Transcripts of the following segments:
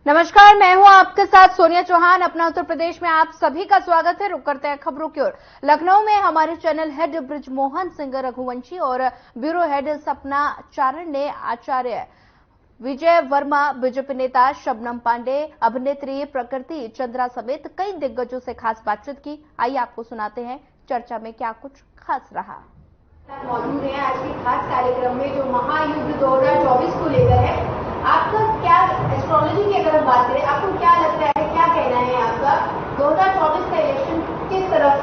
नमस्कार, मैं हूं आपके साथ सोनिया चौहान। अपना उत्तर प्रदेश में आप सभी का स्वागत है। रुक करते हैं खबरों की ओर। लखनऊ में हमारे चैनल हेड ब्रिजमोहन सिंह रघुवंशी और ब्यूरो हेड सपना चारण ने आचार्य विजय वर्मा, बीजेपी नेता शबनम पांडे, अभिनेत्री प्रकृति चंद्रा समेत कई दिग्गजों से खास बातचीत की। आइए आपको सुनाते हैं चर्चा में क्या कुछ खास रहा। मौजूद है आज के खास कार्यक्रम में जो महायुद्ध 2024 को लेकर है। आपका क्या एस्ट्रोलॉजी की अगर हम बात करें, आपको क्या लगता है, क्या कहना है आपका 2024 का इलेक्शन किस तरफ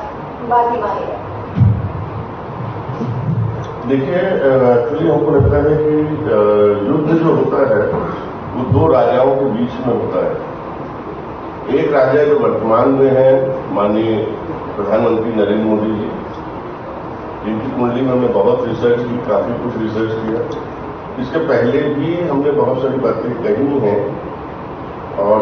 बाजी मारेगा? देखिए, एक्चुअली हमको लगता है कि युद्ध जो होता है वो दो राजाओं के बीच में होता है। एक राजा जो वर्तमान में है माननीय प्रधानमंत्री नरेंद्र मोदी जी, जिनकी कुंडली में हमने बहुत रिसर्च की, काफी कुछ रिसर्च किया। इसके पहले भी हमने बहुत सारी बातें कही हैं और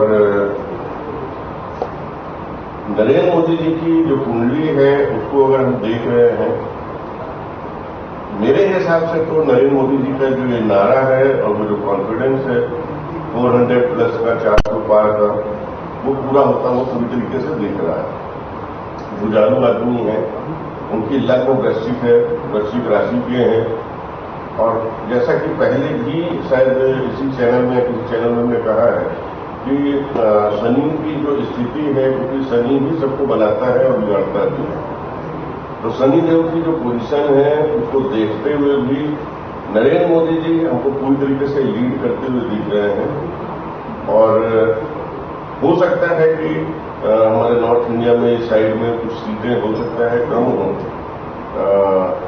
नरेंद्र मोदी जी की जो कुंडली है उसको अगर हम देख रहे हैं, मेरे हिसाब से तो नरेंद्र मोदी जी का जो ये नारा है और वो जो कॉन्फिडेंस है 400 प्लस का, 400 पार का, वो पूरा होता हुआ पूरी तरीके से दिख रहा है। जुझारू आदमी है, उनकी लग्न वृश्चिक है, वृश्चिक राशि के हैं और जैसा कि पहले भी शायद इसी चैनल में किसी चैनल में हमने कहा है कि शनि की जो स्थिति है, क्योंकि शनि ही सबको बनाता है और बिगाड़ता भी है, तो शनि देव की जो पोजीशन है उसको देखते हुए भी नरेंद्र मोदी जी हमको पूरी तरीके से लीड करते हुए दिख रहे हैं। और हो सकता है कि हमारे नॉर्थ इंडिया में इस साइड में कुछ सीटें हो सकता है कम हो,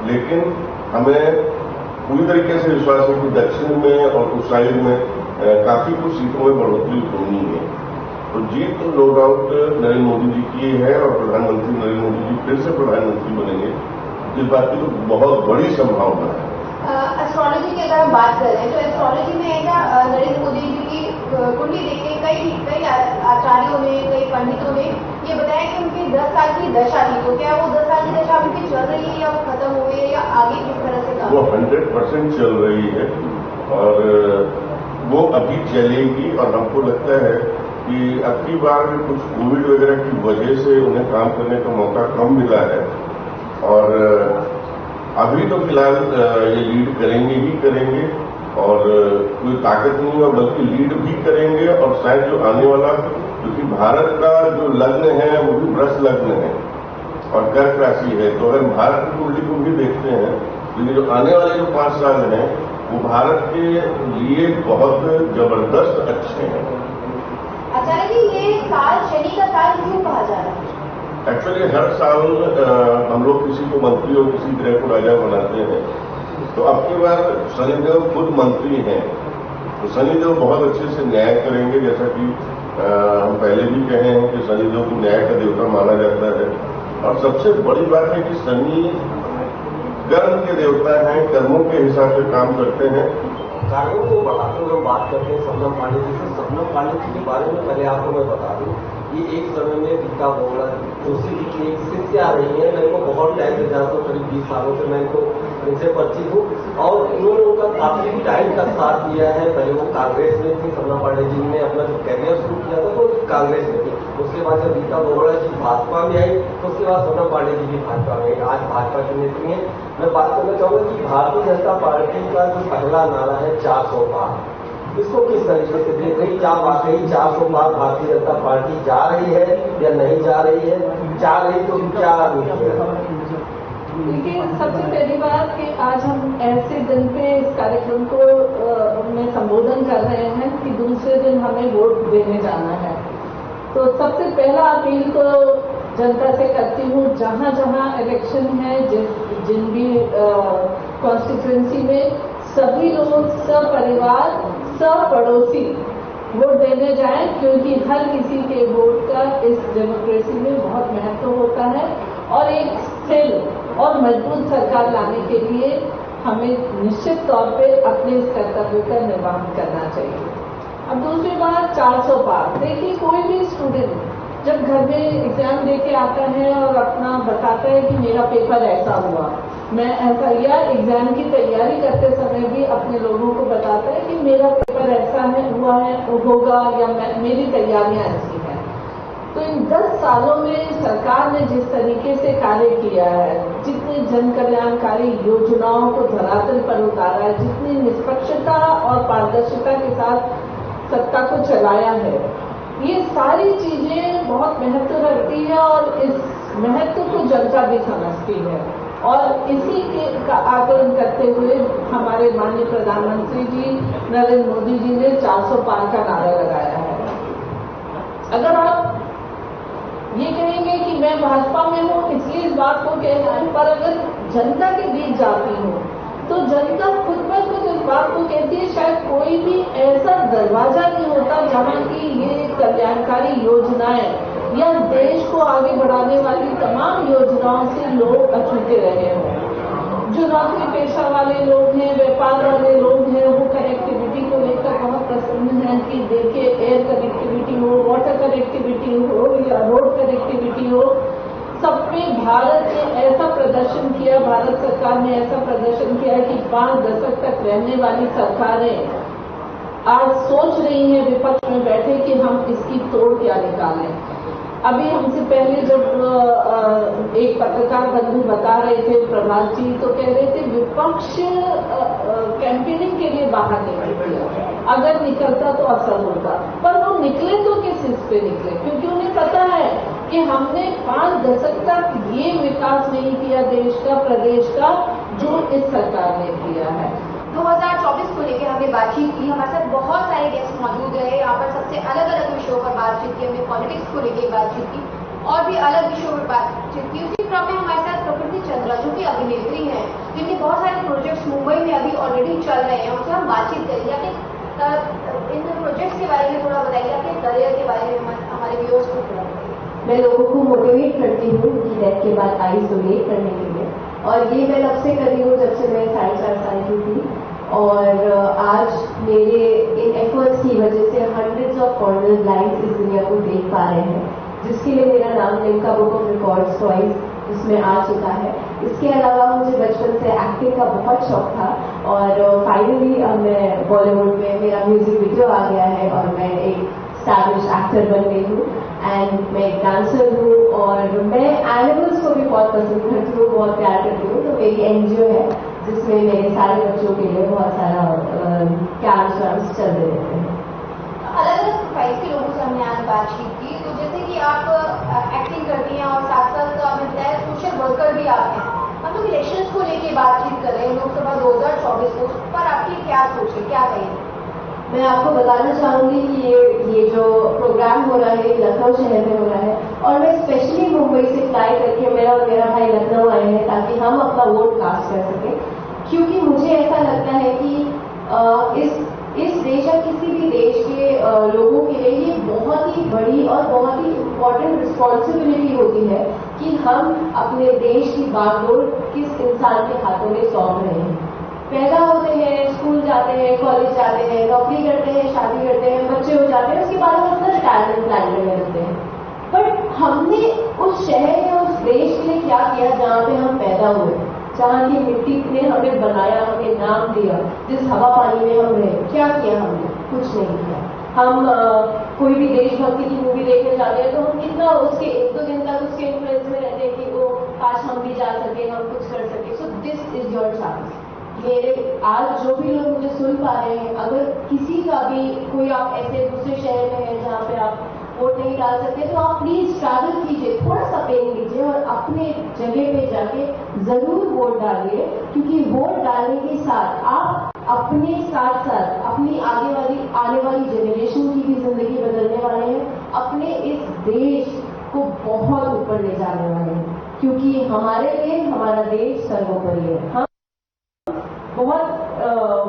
लेकिन हमें पूरी तरीके से विश्वास है कि दक्षिण में और उस साइड में काफी कुछ सीटों में बढ़ोतरी होनी है। तो जीत तो नो डाउट नरेंद्र मोदी जी की है और प्रधानमंत्री नरेंद्र मोदी जी फिर से प्रधानमंत्री बनेंगे, इस बात की तो बहुत बड़ी संभावना है। एस्ट्रोलॉजी की अगर हम बात करें तो एस्ट्रोलॉजी में ऐसा नरेंद्र मोदी जी की कुंडली देख के कई आचार्यों ने, कई पंडितों ने ये बताया कि उनकी 10 साल की दशा थी। तो क्या वो 10 साल की दशा उनकी चल रही है या वो खत्म हो गई है या आगे किस तरह से? वो 100% चल रही है और वो अभी चलेगी और हमको लगता है कि अब की बार कुछ कोविड वगैरह की वजह से उन्हें काम करने का मौका कम मिला है और अभी तो फिलहाल ये लीड करेंगे ही करेंगे और कोई ताकत नहीं है, बल्कि लीड भी करेंगे। और शायद जो आने वाला, क्योंकि भारत का जो लग्न है वो भी वृष लग्न है और कर्क राशि है, तो अगर भारत की कुंडली को भी देखते हैं तो ये जो आने वाले जो 5 साल हैं वो भारत के लिए बहुत जबरदस्त अच्छे हैं। आचार्य जी, ये साल शनि का साल क्यों कहा जा रहा है? एक्चुअली हर साल हम लोग किसी को मंत्री और किसी ग्रह को राजा बनाते हैं, तो अब की बार शनिदेव खुद मंत्री हैं, तो शनिदेव बहुत अच्छे से न्याय करेंगे। जैसा कि हम पहले भी कहे हैं कि शनिदेव को न्याय का देवता माना जाता है और सबसे बड़ी बात है कि शनि कर्म के देवता हैं, कर्मों के हिसाब से काम करते हैं। कार्यों को बढ़ाते हुए बात करते हैं शबनम पांडे जी से। शबनम पांडे जी के बारे में पहले आपको मैं बता दूं, ये एक समय में रीता बोगड़ा जोशी जी की एक शिष्य आ रही है। मैं इनको बहुत टाइम से जानता हूँ, करीब 20 सालों से मैं इनसे परिचित हूँ और इन्होंने उनका काफी टाइम का साथ दिया है। पहले वो कांग्रेस में थी, शबनम पांडे जी ने अपना जो कैरियर शुरू किया था तो कांग्रेस में थी। उसके बाद जब रीता बोगड़ा जी भाजपा में आई तो उसके बाद शबनम पांडे जी भी भाजपा में आई। आज भाजपा की नेत्री हैं। मैं बात करना चाहूंगा कि भारतीय जनता पार्टी का जो पहला नारा है 400 पार, इसको किस तरीके से देख रही? क्या वाकई 400 पार भारतीय जनता पार्टी जा रही है या नहीं जा रही है? जा रही तो क्या देखिए, सबसे पहली बात कि आज हम ऐसे दिन पे इस कार्यक्रम को में संबोधन कर रहे हैं कि दूसरे दिन हमें वोट देने जाना है। तो सबसे पहला अपील तो जनता से करती हूँ, जहां जहां इलेक्शन है, जिन भी कॉन्स्टिट्यूएंसी में, सभी लोग सब परिवार, सब पड़ोसी वोट देने जाएं, क्योंकि हर किसी के वोट का इस डेमोक्रेसी में बहुत महत्व होता है और एक स्थिर और मजबूत सरकार लाने के लिए हमें निश्चित तौर पे अपने इस कर्तव्य का निर्वहन करना चाहिए। अब दूसरी बात 400 पार। देखिए, कोई भी स्टूडेंट जब घर में एग्जाम दे के आता है और अपना बताता है कि मेरा पेपर ऐसा हुआ, मैं ऐसा, या एग्जाम की तैयारी करते समय भी अपने लोगों को बताता है कि मेरा पेपर अगर ऐसा है हुआ है होगा या मेरी तैयारियां ऐसी हैं। तो इन 10 सालों में सरकार ने जिस तरीके से कार्य किया है, जितनी जन कल्याणकारी योजनाओं को धरातल पर उतारा है, जितनी निष्पक्षता और पारदर्शिता के साथ सत्ता को चलाया है, ये सारी चीजें बहुत महत्व रखती है और इस महत्व को जनता भी समझती है। और इसी का आकलन करते हुए हमारे माननीय प्रधानमंत्री जी नरेंद्र मोदी जी ने 400 पार का नारा लगाया है। अगर आप ये कहेंगे कि मैं भाजपा में हूँ इसलिए इस बात को कह रहा हूँ, पर अगर जनता के बीच जाती हूँ तो जनता खुद ब खुद इस बात को कहती है शायद कोई भी ऐसा दरवाजा नहीं होता जहाँ की ये कल्याणकारी योजनाएं या देश को आगे बढ़ाने वाली तमाम योजनाओं से लोग अछूते रहे हों। जो नौकरी पेशा वाले लोग हैं, व्यापार वाले लोग हैं, वो कनेक्टिविटी को लेकर बहुत प्रसन्न हैं कि देखिए एयर कनेक्टिविटी हो, वाटर कनेक्टिविटी हो या रोड कनेक्टिविटी हो, सब में भारत ने ऐसा प्रदर्शन किया, भारत सरकार ने ऐसा प्रदर्शन किया कि 5 दशक तक रहने वाली सरकारें आज सोच रही हैं विपक्ष में बैठे कि हम इसकी तोड़ क्या निकालें। अभी हमसे पहले जब एक पत्रकार बंधु बता रहे थे प्रभात जी, तो कह रहे थे विपक्ष कैंपेनिंग के लिए बाहर निकल गया, अगर निकलता तो असर होता, पर वो निकले तो किस चीज पे निकले, क्योंकि उन्हें पता है कि हमने 5 दशक तक ये विकास नहीं किया देश का, प्रदेश का, जो इस सरकार ने किया है। 2024 को लेकर हमने बातचीत की, हमारे साथ बहुत सारे गेस्ट मौजूद रहे, यहाँ पर सबसे अलग अलग विषयों पर बातचीत की, हमने पॉलिटिक्स को लेकर बातचीत की और भी अलग विषयों पर बातचीत की। उसी क्रम में हमारे साथ प्रकृति चंद्रा जो कि अभिनेत्री हैं, जिनके बहुत सारे प्रोजेक्ट्स मुंबई में अभी ऑलरेडी चल रहे हैं, उनसे हम बातचीत करेंगे। आपके इन प्रोजेक्ट्स के बारे में थोड़ा बताइए, आपके करियर के बारे में हमारे व्यूअर्स को थोड़ा बताइए। मैं लोगों को मोटिवेट करती हूँ कि डेथ के बाद आइज डोनेट करने के लिए, और ये मैं तब से कर रही हूँ जब से मैं 4.5 साल की थी। और आज मेरे इन एफर्ट्स की वजह से हंड्रेड्स ऑफ कॉर्नर लाइन्स इस दुनिया को देख पा रहे हैं, जिसके लिए मेरा नाम Limca book of records twice उसमें आ चुका है। इसके अलावा मुझे बचपन से एक्टिंग का बहुत शौक था और फाइनली अब मैं बॉलीवुड में मेरा म्यूजिक वीडियो आ गया है और मैं एक स्टाइलिश एक्टर बन गई हूँ एंड मैं एक डांसर हूँ और मैं एनिमल्स को भी बहुत पसंद करती हूँ, बहुत प्यार करती हूँ। तो मेरी एनजीओ है जिसमें मेरे सारे बच्चों के लिए बहुत सारा कैंप्स वैम्प्स चलते रहते हैं। अलग अलग प्रोफाइल के लोगों से हमने आज बातचीत की, तो जैसे कि आप एक्टिंग करती हैं और साथ साथ तो आपने बताया सोशल वर्कर भी आप हैं। हम लोग इलेक्शंस को लेके बातचीत कर रहे हैं, लोकसभा 2024 को, पर आपकी क्या सोच है, क्या कहेंगे? मैं आपको बताना चाहूंगी कि ये जो प्रोग्राम हो रहा है ये लखनऊ शहर में हो रहा है और मैं स्पेशली मुंबई से फ्लाई करके मेरा और मेरा भाई लखनऊ आए हैं ताकि हम अपना वोट कास्ट कर सकें, क्योंकि मुझे ऐसा लगता है कि इस देश या किसी भी देश के लोगों के लिए ये बहुत ही बड़ी और बहुत ही इम्पोर्टेंट रिस्पॉन्सिबिलिटी होती है कि हम अपने देश की बागडोर किस इंसान के हाथों में सौंप रहे हैं। पैदा होते हैं, स्कूल जाते हैं, कॉलेज जाते हैं, नौकरी करते हैं, शादी करते हैं, बच्चे हो जाते हैं, उसके बाद हम अपना रिटायरमेंट प्लान करने लगते हैं। बट हमने उस शहर में उस देश के लिए क्या किया जहाँ पे हम पैदा हुए, जहाँ की मिट्टी ने हमें बनाया, हमें नाम दिया, जिस हवा पानी में हम रहे, क्या किया हमने? कुछ नहीं किया। हम कोई भी देशभक्ति की मूवी देखने जाते हैं तो हम कितना उसके 1-2 दिन तक उसके इन्फ्लुएंस में रहते हैं कि वो काश हम भी जा सके, हम कुछ कर सके। So this is your chance. मेरे आज जो भी लोग मुझे सुन पा रहे हैं, अगर किसी का भी कोई आप ऐसे दूसरे शहर में है जहाँ पे आप वोट नहीं डाल सकते तो आप प्लीज ट्रैवल कीजिए, थोड़ा सा पेन लीजिए और अपने जगह पे जाके जरूर वोट डालिए, क्योंकि वोट डालने के साथ आप अपने साथ साथ अपनी आने वाली जनरेशन की भी जिंदगी बदलने वाले हैं, अपने इस देश को बहुत ऊपर ले जाने वाले हैं, क्योंकि हमारे लिए हमारा देश सर्वोपरि है। हम बहुत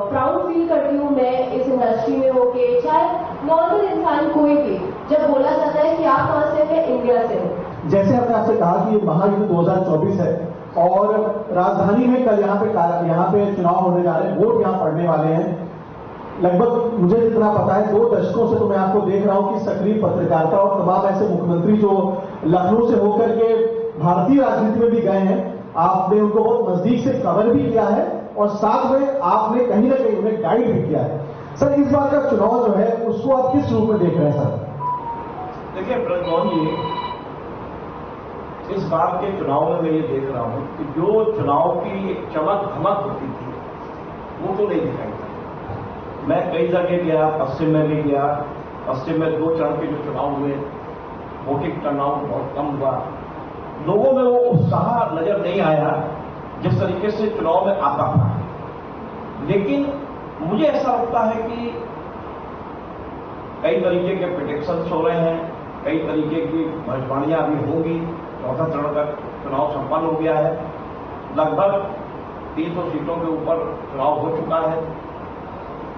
प्राउड फील करती हूँ मैं इस इंडस्ट्री में होके, चाहे नॉर्मल इंसान कोई भी जब बोला जाता है कि आप कहाँ से हैं, इंडिया से हैं। जैसे हमने आपसे कहा कि ये महायुद्ध 2024 है और राजधानी में कल यहाँ पे चुनाव होने जा रहे हैं, वोट यहाँ पड़ने वाले हैं। लगभग मुझे जितना पता है 2 दशकों से तो मैं आपको देख रहा हूँ कि सक्रिय पत्रकारिता और तमाम ऐसे मुख्यमंत्री जो लखनऊ से होकर के भारतीय राजनीति में भी गए हैं, आपने उनको बहुत नजदीक से कवर भी किया है और साथ में आपने कहीं ना कहीं उन्हें गाइड भी किया है। सर इस बार का चुनाव जो है उसको आप किस रूप में देख रहे हैं सर? देखिए ब्रजमोहन जी, इस बार के चुनाव में मैं ये देख रहा हूं कि जो चुनाव की चमक धमक होती थी वो तो नहीं दिखाई दी। मैं कई जगह गया, पश्चिम में भी गया। पश्चिम में 2 चरण के जो चुनाव हुए, वोटिंग टर्नआउट बहुत कम हुआ, लोगों में वो उत्साह नजर नहीं आया जिस तरीके से चुनाव में आता था। लेकिन मुझे ऐसा लगता है कि कई तरीके के प्रेडिक्शंस हो रहे हैं, कई तरीके की भविष्यवाणियां अभी होंगी। चौथा चरण का चुनाव संपन्न हो गया है, लगभग 300 सीटों के ऊपर चुनाव हो चुका है।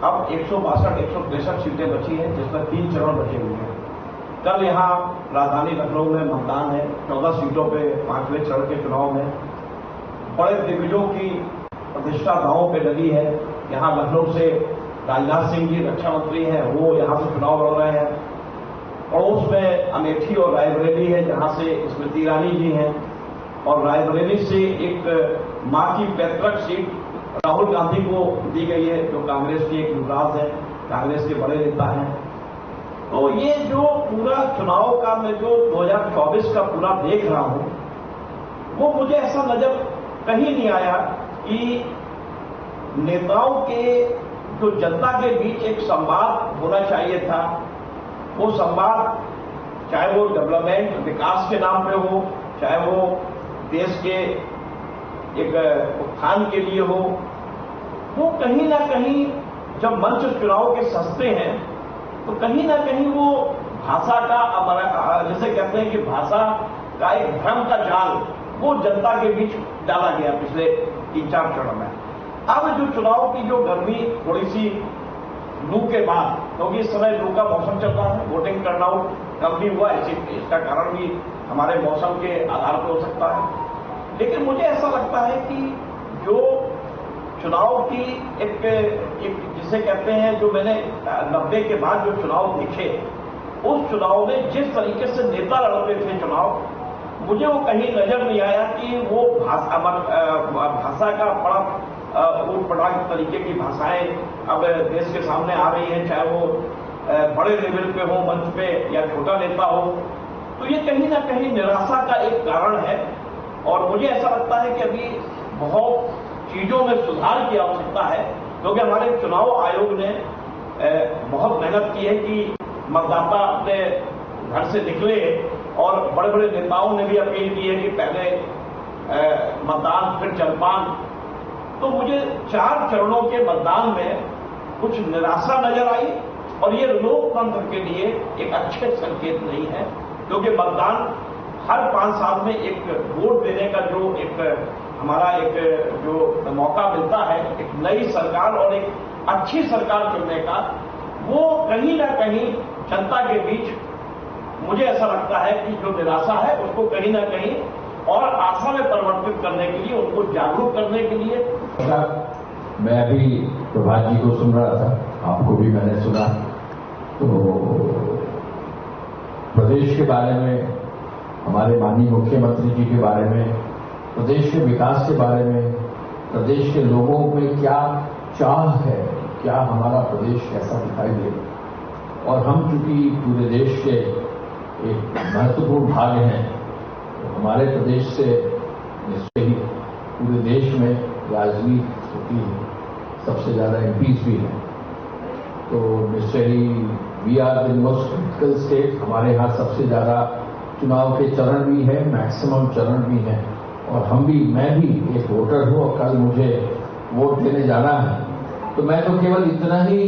अब 162-163 सीटें बची हैं, जिसमें 3 चरण बचे हुए हैं। कल यहां राजधानी लखनऊ में मतदान है, 14 सीटों पे 5वें चरण के चुनाव में बड़े दिग्गजों की प्रतिष्ठा दांव पे लगी है। यहां लखनऊ से राजनाथ सिंह जी रक्षा मंत्री हैं, वो यहां से चुनाव लड़ रहे हैं। पड़ोस में अमेठी और रायबरेली है, जहां से स्मृति ईरानी जी हैं, और रायबरेली से एक मां की पैतृक सीट राहुल गांधी को दी गई है, जो कांग्रेस के एक युवराज है, कांग्रेस के बड़े नेता हैं। तो ये जो पूरा चुनाव का मैं जो 2024 का पूरा देख रहा हूं, वो मुझे ऐसा नजर कहीं नहीं आया कि नेताओं के जो जनता के बीच एक संवाद होना चाहिए था, वो संवाद चाहे वो डेवलपमेंट विकास के नाम पे हो, चाहे वो देश के एक उत्थान के लिए हो, वो कहीं ना कहीं जब मंच चुनाव के सस्ते हैं तो कहीं ना कहीं वो भाषा का, जैसे कहते हैं कि भाषा का एक भ्रम का जाल वो जनता के बीच डाला गया पिछले 3-4 चरण में। अब जो चुनाव की जो गर्मी थोड़ी सी लू के बाद, क्योंकि इस समय लू का मौसम चल रहा है, वोटिंग टर्नआउट कम भी हुआ, इसका कारण भी हमारे मौसम के आधार पर हो सकता है। लेकिन मुझे ऐसा लगता है कि जो चुनाव की एक जिसे कहते हैं, जो मैंने 90 के बाद जो चुनाव देखे, उस चुनाव में जिस तरीके से नेता लड़ते थे चुनाव, मुझे वो कहीं नजर नहीं आया कि वो भाषा का बड़ा ऊट-पटांग तरीके की भाषाएं अब देश के सामने आ रही हैं, चाहे वो बड़े लेवल पे हो मंच पे या छोटा नेता हो। तो ये कहीं ना कहीं निराशा का एक कारण है, और मुझे ऐसा लगता है कि अभी बहुत चीजों में सुधार की आवश्यकता है, क्योंकि हमारे चुनाव आयोग ने बहुत मेहनत की है कि मतदाता अपने घर से निकले, और बड़े बड़े नेताओं ने भी अपील की है कि पहले मतदान फिर जलपान। तो मुझे 4 चरणों के मतदान में कुछ निराशा नजर आई, और ये लोकतंत्र के लिए एक अच्छे संकेत नहीं है, क्योंकि मतदान हर 5 साल में एक वोट देने का जो एक हमारा एक जो मौका मिलता है, एक नई सरकार और एक अच्छी सरकार चुनने का, वो कहीं ना कहीं जनता के बीच मुझे ऐसा लगता है कि जो निराशा है उसको कहीं ना कहीं और आशा में परिवर्तित करने के लिए, उनको जागरूक करने के लिए। मैं अभी प्रभात जी को सुन रहा था, आपको भी मैंने सुना, तो प्रदेश के बारे में, हमारे माननीय मुख्यमंत्री जी के बारे में, प्रदेश के विकास के बारे में, प्रदेश के लोगों में क्या चाह है, क्या हमारा प्रदेश कैसा दिखाई दे। और हम चूंकि पूरे देश के एक महत्वपूर्ण भाग हैं, तो हमारे प्रदेश से निश्चय ही पूरे देश में राजनीति होती है, सबसे ज्यादा एमपीज भी हैं, तो निश्चय ही we are the most critical state. हमारे यहाँ सबसे ज्यादा चुनाव के चरण भी है, मैक्सिमम चरण भी हैं, और हम भी, मैं भी एक वोटर हूं, और कल मुझे वोट देने जाना है। तो मैं तो केवल इतना ही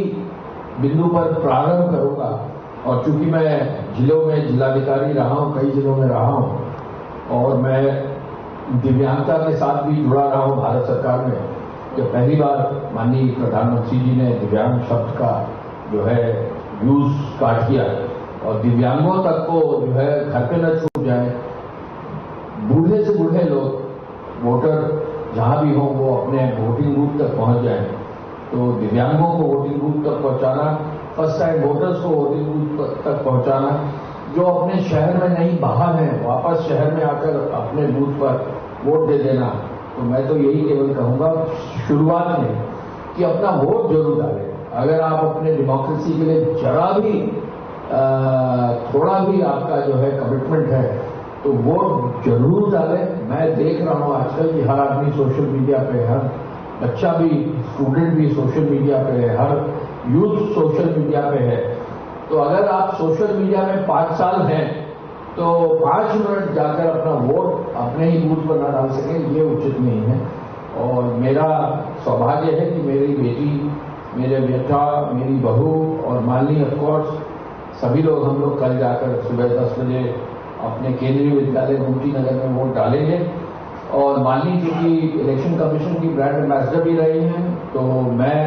बिंदु पर प्रारंभ करूंगा, और चूंकि मैं जिलों में जिलाधिकारी रहा हूं, कई जिलों में रहा हूं, और मैं दिव्यांगता के साथ भी जुड़ा रहा हूं भारत सरकार में, जब पहली बार माननीय प्रधानमंत्री जी ने दिव्यांग शब्द का जो है यूज स्टार्ट किया, और दिव्यांगों तक को जो है घर पे न छूट जाए, बूढ़े से बूढ़े लोग वोटर जहां भी हों वो अपने वोटिंग बूथ तक पहुंच जाएं। तो दिव्यांगों को वोटिंग बूथ तक पहुंचाना, फर्स्ट टाइम वोटर्स को वोटिंग बूथ तक पहुंचाना, जो अपने शहर में नहीं बाहर हैं वापस शहर में आकर अपने बूथ पर वोट दे देना। तो मैं तो यही केवल कहूंगा शुरुआत में कि अपना वोट जरूर डालें, अगर आप अपने डेमोक्रेसी के लिए जरा भी थोड़ा भी आपका जो है कमिटमेंट है तो वोट जरूर डालें। मैं देख रहा हूं आजकल कि हर आदमी सोशल मीडिया पे, हर बच्चा भी, स्टूडेंट भी सोशल मीडिया पे है, हर यूथ सोशल मीडिया पे है। तो अगर आप सोशल मीडिया में 5 साल हैं तो 5 मिनट जाकर अपना वोट अपने ही बूथ पर न डाल सकें, ये उचित नहीं है। और मेरा सौभाग्य है कि मेरी बेटी, मेरे बेटा, मेरी बहू और मालिनी ऑफकोर्स सभी लोग, हम लोग कल जाकर सुबह 10 बजे अपने केंद्रीय विद्यालय गुमती नगर में वोट डालेंगे। और मालिनी क्योंकि इलेक्शन कमीशन की ब्रांड एम्बेसडर भी रही हैं, तो मैं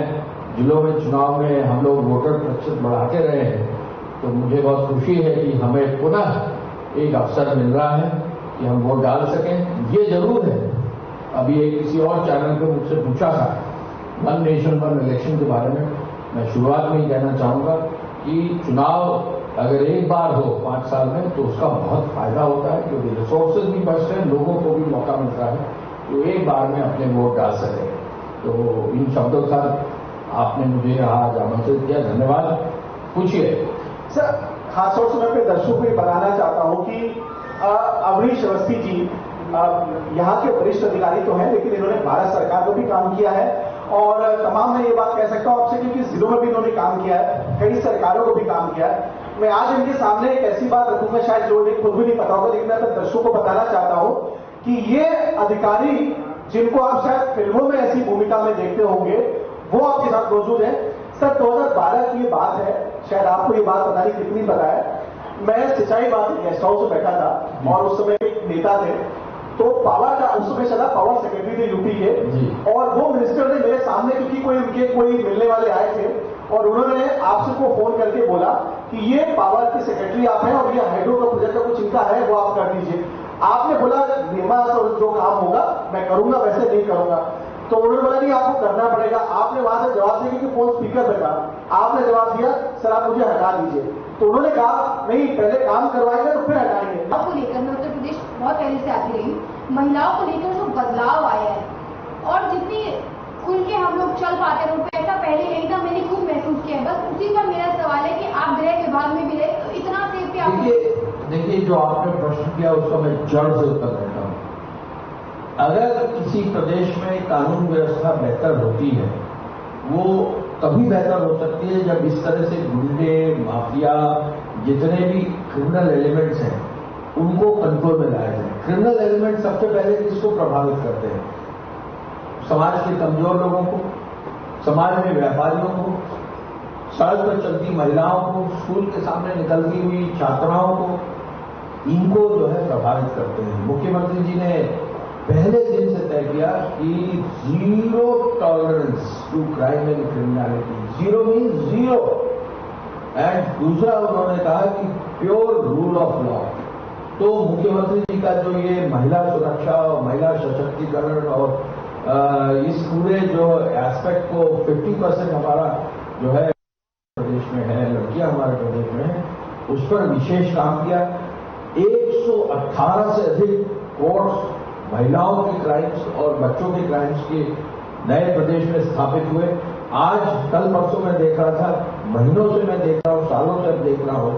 जिलों में चुनाव में हम लोग वोटर प्रतिशत बढ़ाते रहे हैं, तो मुझे बहुत खुशी है कि हमें पुनः एक अवसर मिल रहा है कि हम वोट डाल सकें। ये जरूर है, अभी एक किसी और चैनल पे मुझसे पूछा था वन नेशन वन इलेक्शन के बारे में। मैं शुरुआत में ही कहना चाहूंगा कि चुनाव अगर एक बार हो 5 साल में तो उसका बहुत फायदा होता है, क्योंकि रिसोर्सेज भी बचते हैं, लोगों को भी मौका मिलता है तो एक बार में अपने वोट डाल सकें। तो इन शब्दों के साथ आपने मुझे आज आमंत्रित किया, धन्यवाद। पूछिए सर। खासतौर से मैं अपने दर्शकों को ये बताना चाहता हूं कि अवनीश अवस्थी जी यहाँ के वरिष्ठ अधिकारी तो हैं, लेकिन इन्होंने भारत सरकार को भी काम किया है और तमाम मैं ये बात कह सकता हूं आपसे क्योंकि जिलों में भी इन्होंने काम किया है, कई सरकारों को भी काम किया है। मैं आज इनके सामने एक ऐसी बात रखूंगा शायद जो इन्हें खुद भी नहीं पता होगा, लेकिन मैं अपने दर्शकों को बताना चाहता हूं कि ये अधिकारी जिनको आप शायद फिल्मों में ऐसी भूमिका में देखते होंगे वो आपके साथ मौजूद है। सर 2012 की ये बात है, शायद आपको ये बात पता नहीं कितनी पता है। मैं सिंचाई बात गेस्ट हाउस में बैठा था और उस समय एक नेता थे, तो पावर का उस समय चला, पावर सेक्रेटरी थे यूपी के, और वो मिनिस्टर ने मेरे सामने क्योंकि कोई मिलने वाले आए थे और उन्होंने आपसे को फोन करके बोला कि ये पावर के सेक्रेटरी आप हैं और ये हाइड्रो का प्रोजेक्ट का कुछ चिंता है वो आप कर दीजिए। आपने बोला निर्माण जो काम होगा मैं करूंगा, वैसे नहीं करूंगा। तो उन्होंने बोला नहीं आपको करना पड़ेगा। आपने वहां से जवाब दिया कि फोन स्पीकर पे था, आपने जवाब दिया सर आप मुझे हटा दीजिए। तो उन्होंने कहा नहीं पहले काम करवाएंगे तो फिर हटाएंगे। को लेकर मैं उत्तर प्रदेश बहुत पहले से आती रही, महिलाओं को लेकर जो बदलाव आया है और जितनी खुल के हम लोग चल पाते हैं, उनको ऐसा पहले नहीं था, मैंने खूब महसूस किया है। बस उसी पर मेरा सवाल है कि आप गृह विभाग में भी रहे तो इतना सेफ्टी आप देखिए जो आपने प्रश्न किया उसका मैं जड़ से उत्तर देता हूं। अगर किसी प्रदेश में कानून व्यवस्था बेहतर होती है, वो तभी बेहतर हो सकती है जब इस तरह से गुंडे, माफिया, जितने भी क्रिमिनल एलिमेंट्स हैं उनको कंट्रोल में लाया जाए। क्रिमिनल एलिमेंट सबसे पहले किसको प्रभावित करते हैं? समाज के कमजोर लोगों को, समाज में व्यापारियों को, सड़क पर चलती महिलाओं को, स्कूल के सामने निकलती हुई छात्राओं को, इनको जो है प्रभावित करते हैं। मुख्यमंत्री जी ने पहले दिन से तय किया कि 0 tolerance to crime and criminality. 0 means 0। And दूसरा उन्होंने कहा कि प्योर रूल ऑफ लॉ। तो मुख्यमंत्री जी का जो ये महिला सुरक्षा और महिला सशक्तिकरण और इस पूरे जो एस्पेक्ट को 50% हमारा जो है प्रदेश में है, लड़कियां हमारे प्रदेश में है, उस पर विशेष काम किया। 118 से अधिक कोर्ट्स महिलाओं के क्राइम्स और बच्चों के क्राइम्स के नए प्रदेश में स्थापित हुए। आज कल परसों मैं देख रहा था, महीनों से मैं देख रहा हूं, सालों से देख रहा हूं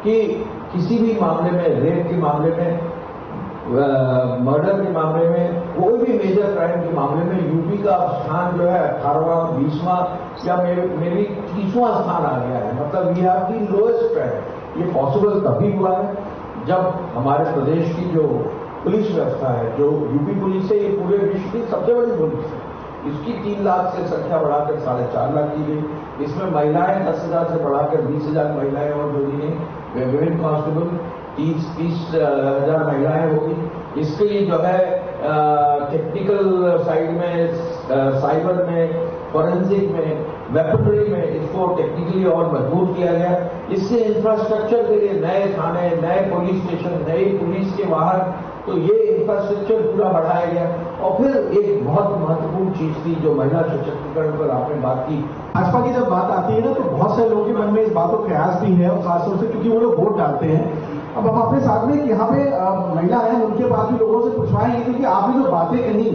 कि किसी भी मामले में, रेप के मामले में, मर्डर के मामले में, कोई भी मेजर क्राइम के मामले में यूपी का स्थान जो है 18वां, 20वां या मेरी 30वां स्थान आ गया है। मतलब we have the lowest rank. ये पॉसिबल तभी हुआ है जब हमारे प्रदेश की जो पुलिस व्यवस्था है, जो यूपी पुलिस है, ये पूरे विश्व की सबसे बड़ी पुलिस है। इसकी 3 लाख से संख्या बढ़ाकर 4.5 लाख की गई। इसमें महिलाएं 10,000 से बढ़ाकर 20,000 महिलाएं और जोड़ी गई। विमेन कांस्टेबल 30,000 महिलाएं होगी। इसके लिए जो है टेक्निकल साइड में, साइबर में, फॉरेंसिक में, वेपनरी में इसको टेक्निकली और मजबूत किया गया। इससे इंफ्रास्ट्रक्चर के लिए नए थाने, नए पुलिस स्टेशन, नई पुलिस के वाहन, तो ये इंफ्रास्ट्रक्चर पूरा बढ़ाया गया। और फिर एक बहुत महत्वपूर्ण चीज थी जो महिला सशक्तिकरण पर आपने बात की। भाजपा की जब बात आती है ना तो बहुत सारे लोगों के मन में इस बात को प्रयास भी है, और खासतौर से क्योंकि वो लोग वोट डालते हैं। अब हम अपने साथ में यहाँ पे महिला है, उनके पास भी लोगों से पूछवाएंगे कि आपने जो बातें कही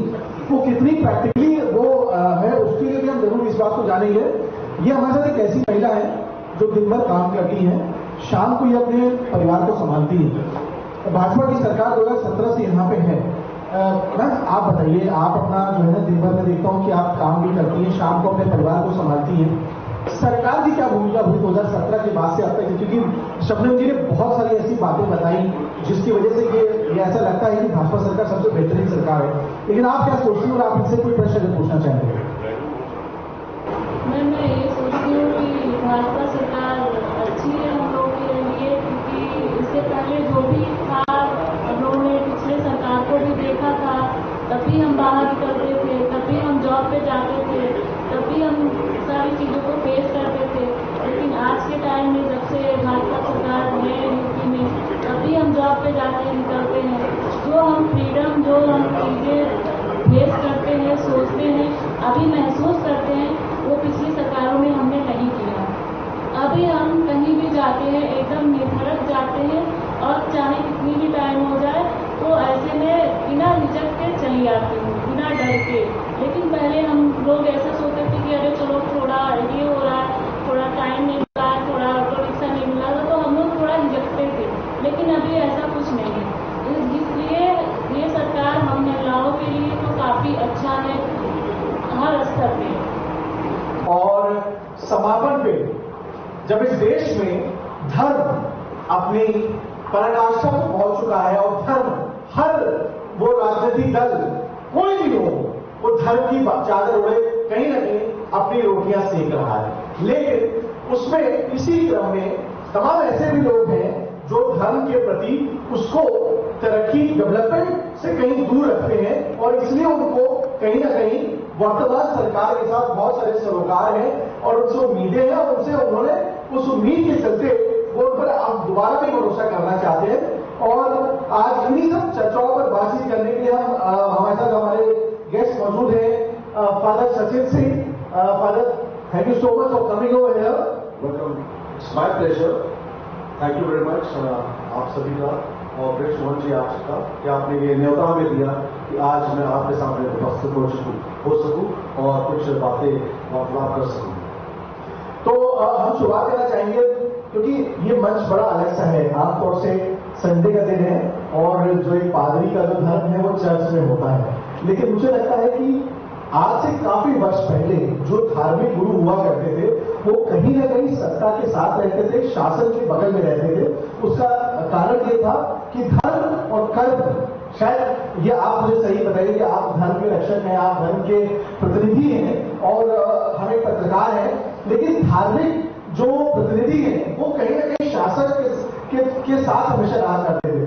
वो कितनी प्रैक्टिकली वो है, उसके लिए भी हम जरूर इस बात को जानेंगे। ये हमारे साथ एक ऐसी महिला है जो दिन भर काम करती है, शाम को ये अपने परिवार को संभालती है। भाजपा की सरकार 2017 से यहाँ पे है। मैम आप बताइए, आप अपना जो है ना दिन भर में देखता हूँ कि आप काम भी करती हैं, शाम को अपने परिवार को संभालती हैं। सरकार की क्या भूमिका हुई 2017 के बाद से अब तक? क्योंकि शबनम जी ने बहुत सारी ऐसी बातें बताई जिसकी वजह से ये ऐसा लगता है कि भाजपा सरकार सबसे बेहतरीन सरकार है, लेकिन आप क्या सोचती हैं और आप इनसे कोई प्रश्न अगर पूछना चाहेंगे? मैं ये सोचती हूँ कि भाजपा सरकार अच्छी है हम लोगों के लिए, क्योंकि इससे पहले जो भी था हम लोगों ने पिछले सरकार को भी देखा था, तभी हम बाहर निकलते थे, तभी हम जॉब पे जाते थे, तभी हम सारी चीज़ों को फेस करते थे। लेकिन आज के टाइम में जब से भाजपा सरकार है यूपी में, तभी हम जॉब पे जाते निकलते हैं। जो हम फ्रीडम, जो हम चीज़ें फेस करते हैं, सोचते हैं, अभी महसूस करते हैं, वो पिछली सरकारों में हमने नहीं किया। अभी हम कहीं भी जाते हैं एकदम निर्भरक जाते हैं, और चाहे कितनी भी टाइम हो जाए तो ऐसे में बिना झिझक के चली आती हूँ, बिना डर के। लेकिन पहले हम लोग ऐसा सोचते थे कि अरे चलो थोड़ा ये हो रहा है, थोड़ा टाइम नहीं मिला है, थोड़ा ऑटो रिक्शा नहीं मिला था, तो हम लोग थोड़ा झिझकते थे। लेकिन अभी ऐसा कुछ नहीं है, इसलिए ये सरकार हम महिलाओं के लिए तो काफ़ी अच्छा है हर स्तर पे। और समापन पे जब इस देश में धर्म अपनी पराकाष्ठा पर पहुंच चुका है और धर्म, हर वो राजनीतिक दल कोई भी हो, वो धर्म की चादर ओढ़े कहीं ना कहीं अपनी रोटियां सेक रहा है, लेकिन उसमें इसी क्रम में तमाम ऐसे भी लोग हैं जो धर्म के प्रति उसको तरक्की, डेवलपमेंट से कहीं दूर रखते हैं, और इसलिए उनको कहीं ना कहीं वर्तमान सरकार के साथ बहुत सारे सरोकार हैं और उनसे उम्मीदें हैं, और उनसे उन्होंने उस उम्मीद के चलते वो उन पर अब दोबारा भी भरोसा करना चाहते हैं। और आज इन्हीं सब चर्चाओं पर बातचीत करने के लिए हमारे साथ हमारे गेस्ट मौजूद हैं, father Sachin Singh. Father, thank you so much for coming over here. Welcome, it's my pleasure, thank you very much आप सभी का और प्रेस मोहन जी आप सबका कि आपने ये न्योता हमें दिया कि आज मैं आपके सामने उपस्थित हो सकूं और कुछ बातें वार्तालाप कर सकूं। तो हम शुरुआत करना चाहेंगे क्योंकि ये मंच बड़ा अलग सा है, आमतौर से संडे का दिन है और जो एक पादरी का जो धर्म है वो चर्च में होता है, लेकिन मुझे लगता है कि आज से काफी वर्ष पहले जो धार्मिक गुरु हुआ करते थे वो कहीं ना कहीं सत्ता के साथ रहते थे, शासन के बगल में रहते थे। उसका कारण ये था कि धर्म और कर्म, शायद ये आप मुझे सही बताइए कि आप धर्म के रक्षक हैं, आप धर्म के प्रतिनिधि हैं और हम एक पत्रकार हैं, लेकिन धार्मिक जो प्रतिनिधि हैं वो कहीं ना कहीं शासन के साथ हमेशा रहा करते थे।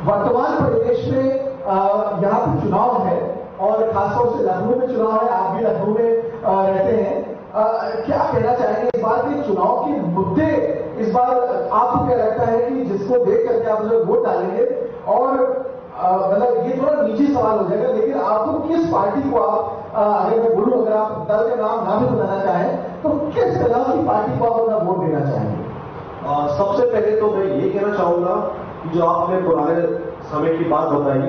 वर्तमान प्रदेश में यहाँ पे चुनाव है और खासतौर से लखनऊ में चुनाव है, आप भी लखनऊ में रहते हैं, क्या कहना चाहेंगे इस बार के चुनाव के मुद्दे? इस बार आपको क्या लगता है कि जिसको देख करके आप लोग वोट डालेंगे, और मतलब ये थोड़ा निजी सवाल हो जाएगा, लेकिन आपको किस पार्टी को आप, अगर मैं बोलूं, अगर आप दल का नाम ना भी बताना चाहें तो किस तरह की पार्टी को आप अपना वोट देना चाहेंगे? सबसे पहले तो मैं ये कहना चाहूंगा कि जो आपने पुराने समय की बात बताई,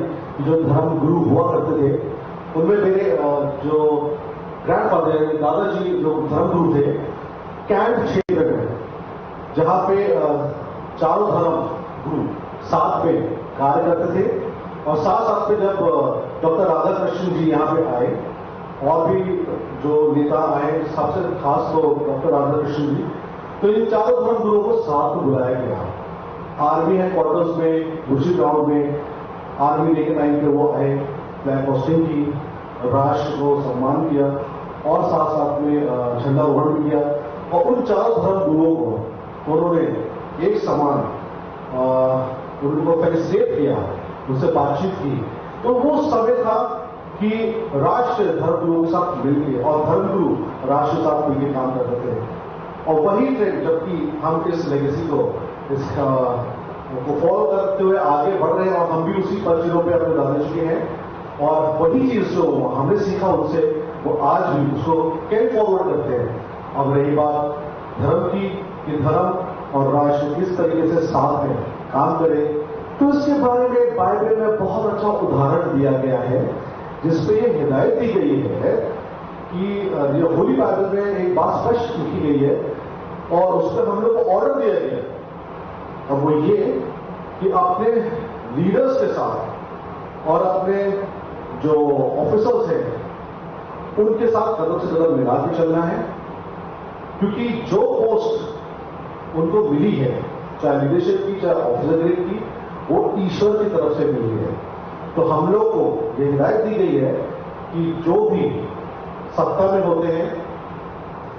जो धर्म गुरु हुआ करते थे, उनमें मेरे जो ग्रैंडफादर दादाजी जो धर्म गुरु थे, कैंट क्षेत्र में जहां पे चारों धर्म गुरु साथ में कार्य करते थे, और साथ साथ में जब डॉक्टर राधाकृष्ण जी यहाँ पे आए और भी जो नेता आए, सबसे खास तो डॉक्टर राधाकृष्ण जी, तो इन चारों धर्म गुरुओं को साथ में बुलाया गया। आर्मी हेडक्वार्टर्स में, गुरजी ग्राउंड में आर्मी डे के टाइम पे वो आए, फ्लैग होस्टिंग की, राष्ट्र को सम्मान किया और साथ साथ में झंडारोहण भी किया, और उन चारों धर्म गुरुओं को उन्होंने एक समान उनको फेलिसिटेट किया, उनसे बातचीत की। तो वो समय था कि राष्ट्र धर्मगुरुओं के साथ मिलकर और धर्मगुरु राष्ट्र के साथ मिलकर काम करते थे, और वही ट्रेंड जबकि हम इस लेगेसी को फॉलो करते हुए आगे बढ़ रहे हैं, और हम भी उसी पंजीरों पे अपने डालने चुके हैं, और वही चीज जो हमने सीखा उनसे वो आज भी उसको कैरी फॉरवर्ड करते हैं। अब रही बात धर्म की कि धर्म और राष्ट्र किस तरीके से साथ में काम करे, तो इसके बारे में बाइबल में बहुत अच्छा उदाहरण दिया गया है, जिसपे ये हिदायत दी गई है कि ये होली बाइबल में एक बात स्पष्ट लिखी गई है और उस पर हम लोग को ऑर्डर दिया गया है। अब वो ये कि अपने लीडर्स के साथ और अपने जो ऑफिसर्स हैं उनके साथ कदम से कदम मिला के चलना है, क्योंकि जो पोस्ट उनको मिली है, चाहे लीडरशिप की चाहे ऑफिसर ग्रेड की, वो ईश्वर की तरफ से मिली है। तो हम लोग को ये हिदायत दी गई है कि जो भी सत्ता में होते हैं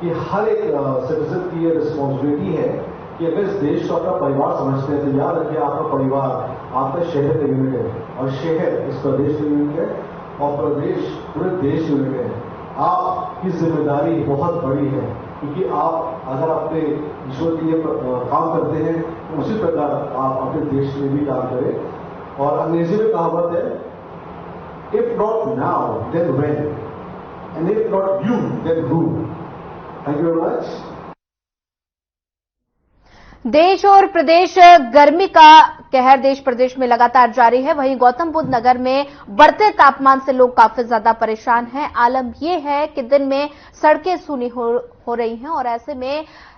कि हर एक सिटीजन की ये रिस्पॉन्सिबिलिटी है कि अगर इस देश को अपना परिवार समझते हैं तो याद रखिए आपका परिवार आपका शहर का यूनिट है और शहर इस प्रदेश का यूनिट है और प्रदेश पूरे देश का यूनिट है। आपकी जिम्मेदारी बहुत बड़ी है, क्योंकि आप अगर अपने ईश्वर के लिए काम करते हैं तो उसी प्रकार आप अपने देश में भी काम करें। और अंग्रेजी में कहावत है, if not now then when and if not you then who. Thank you very much. देश और प्रदेश गर्मी का कहर देश प्रदेश में लगातार जारी है। वहीं गौतम बुद्ध नगर में बढ़ते तापमान से लोग काफी ज्यादा परेशान हैं। आलम यह है कि दिन में सड़कें सूनी हो रही हैं और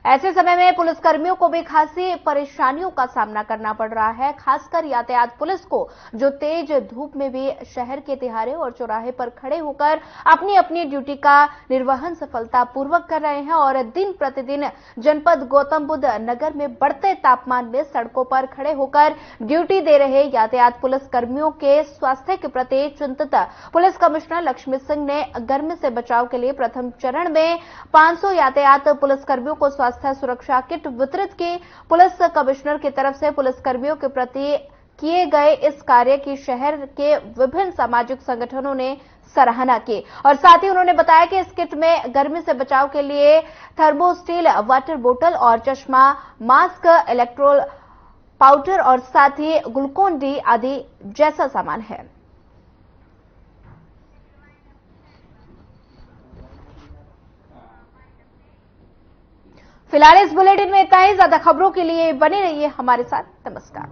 ऐसे समय में पुलिसकर्मियों को भी खासी परेशानियों का सामना करना पड़ रहा है, खासकर यातायात पुलिस को, जो तेज धूप में भी शहर के तिहारे और चौराहे पर खड़े होकर अपनी अपनी ड्यूटी का निर्वहन सफलतापूर्वक कर रहे हैं। और दिन प्रतिदिन जनपद गौतम बुद्ध नगर में बढ़ते तापमान में सड़कों पर खड़े होकर ड्यूटी दे रहे यातायात पुलिस कर्मियों के स्वास्थ्य के प्रति चिंतित पुलिस कमिश्नर लक्ष्मी सिंह ने गर्मी से बचाव के लिए प्रथम चरण में 500 यातायात पुलिसकर्मियों को स्वास्थ्य सुरक्षा किट वितरित की। पुलिस कमिश्नर की तरफ से पुलिसकर्मियों के प्रति किए गए इस कार्य की शहर के विभिन्न सामाजिक संगठनों ने सराहना की और साथ ही उन्होंने बताया कि इस किट में गर्मी से बचाव के लिए थर्मोस्टील वाटर बोतल और चश्मा, मास्क, इलेक्ट्रोल पाउडर और साथ ही ग्लूकोन डी आदि जैसा सामान है। फिलहाल इस बुलेटिन में इतना ही। ज्यादा खबरों के लिए बने रहिए हमारे साथ। नमस्कार।